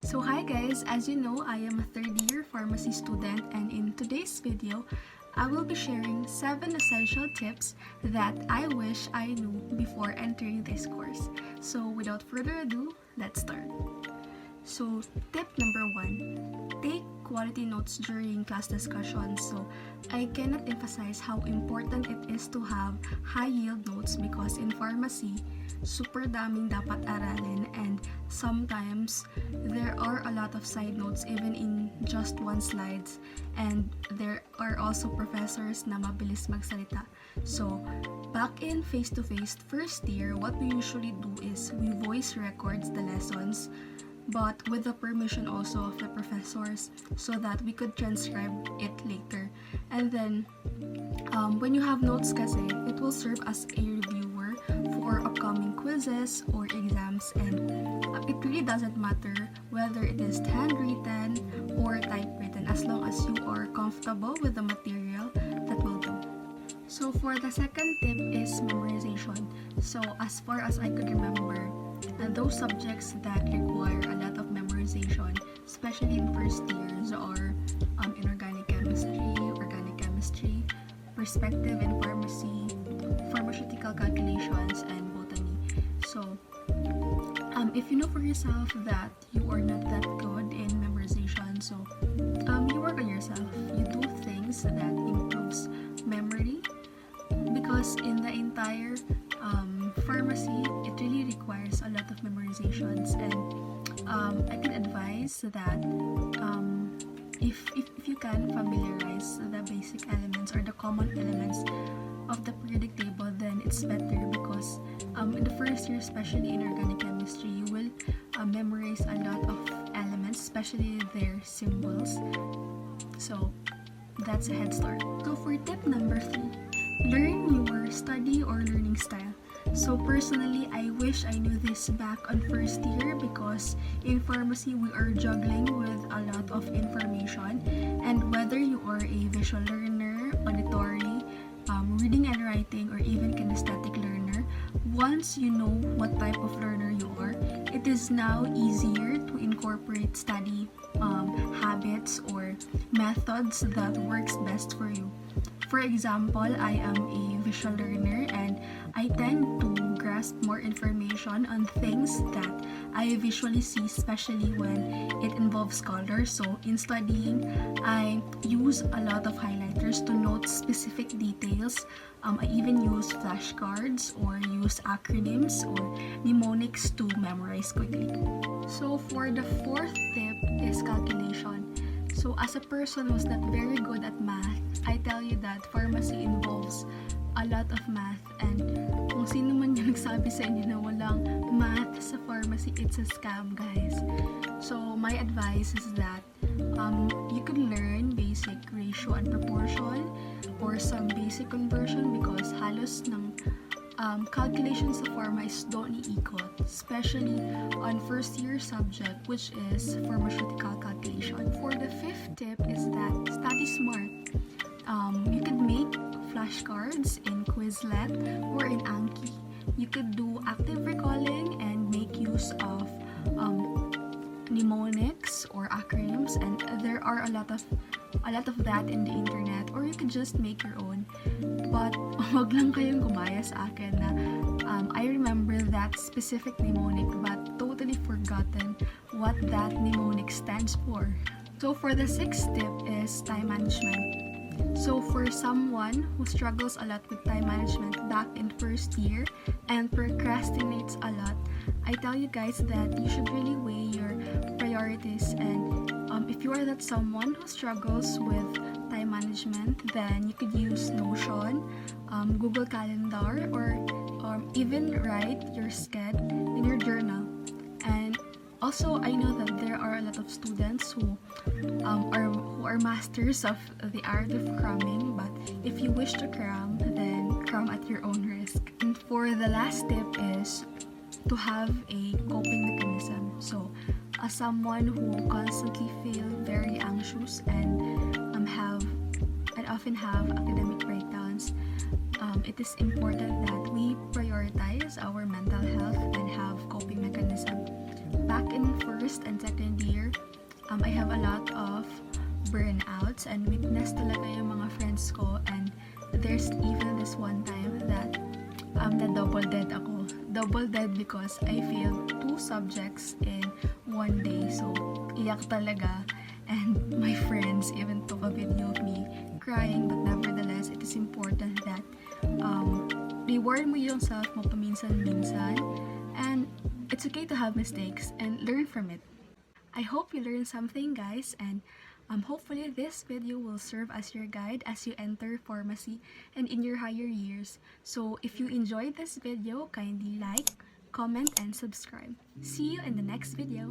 So hi guys, as you know, I am a third year pharmacy student, and in today's video, I will be sharing 7 essential tips that I wish I knew before entering this course. So without further ado, let's start. So tip number 1, take quality notes during class discussions. So I cannot emphasize how important it is to have high yield notes because in pharmacy, super daming dapat aralin, and sometimes there are a lot of side notes even in just one slides, and there are also professors na mabilis magsalita. So back in face-to-face first year, what we usually do is we voice records the lessons, but with the permission also of the professors so that we could transcribe it later. And then when you have notes kasi, it will serve as a reviewer for upcoming quizzes or exams, and it really doesn't matter whether it is handwritten or typewritten, as long as you are comfortable with the material, that will do. So for the second tip is memorization. So as far as I could remember, those subjects that require a lot of memorization, especially in first years, are inorganic chemistry, perspective in pharmacy, pharmaceutical calculations, and botany. So if you know for yourself that you are not that good in memorization, so you work on yourself. You do things that improves memory, because in the entire pharmacy, it really requires a lot of memorizations, and I can advise that if you can familiarize the basic elements or the common elements of the periodic table, then it's better, because in the first year, especially in organic chemistry, you will memorize a lot of elements, especially their symbols. So that's a head start. So for tip number 3, learn your study or learning style. So personally, I wish I knew this back on first year, because in pharmacy we are juggling with a lot of information, and whether you are a visual learner, auditory, reading and writing, or even kinesthetic learner, once you know what type of learner you are, it is now easier to incorporate study habits or methods that works best for you. For example, I am a visual learner, and I tend to grasp more information on things that I visually see, especially when it involves colors. So in studying, I use a lot of highlighters to note specific details. I even use flashcards or use acronyms or mnemonics to memorize quickly. So for the 4th tip is calculation. So as a person who's not very good at math, I tell you that pharmacy involves a lot of math, and kung sino man yung nagsabi sa inyo na walang math sa pharmacy, it's a scam, guys. So my advice is that you could learn basic ratio and proportion or some basic conversion, because halos ng calculations sa pharma is doon iikot, especially on first year subject, which is pharmaceutical calculation. For the 5th tip is that study smart. You could make flashcards in Quizlet or in Anki. You could do active recalling and make use of mnemonics or acronyms, and there are a lot of that in the internet, or you could just make your own. But wag lang kayong gumaya sa akin na I remember that specific mnemonic but totally forgotten what that mnemonic stands for. So for the 6th tip is time management. So for someone who struggles a lot with time management back in first year and procrastinates a lot, I tell you guys that you should really weigh your priorities, and if you are that someone who struggles with time management, then you could use Notion, Google Calendar, or even write your schedule in your journal. And also, I know that there are a lot of students who are masters of the art of cramming, but if you wish to cram, then cram at your own risk. And for the last tip is to have a coping mechanism. So as someone who constantly feel very anxious and often have academic breakdowns, it is important that we prioritize our mental health and have coping mechanism. back in first and second year, I have a lot of burnouts and witness talaga yung mga friends ko, and there's even this one time that na double dead ako. Double dead because I failed 2 subjects in one day. So, iyak talaga. And my friends even took a video of me crying, but nevertheless, it is important that reward mo yung self mo paminsan-minsan, and it's okay to have mistakes and learn from it. I hope you learned something, guys, and hopefully this video will serve as your guide as you enter pharmacy and in your higher years. So if you enjoyed this video, kindly like, comment, and subscribe. See you in the next video.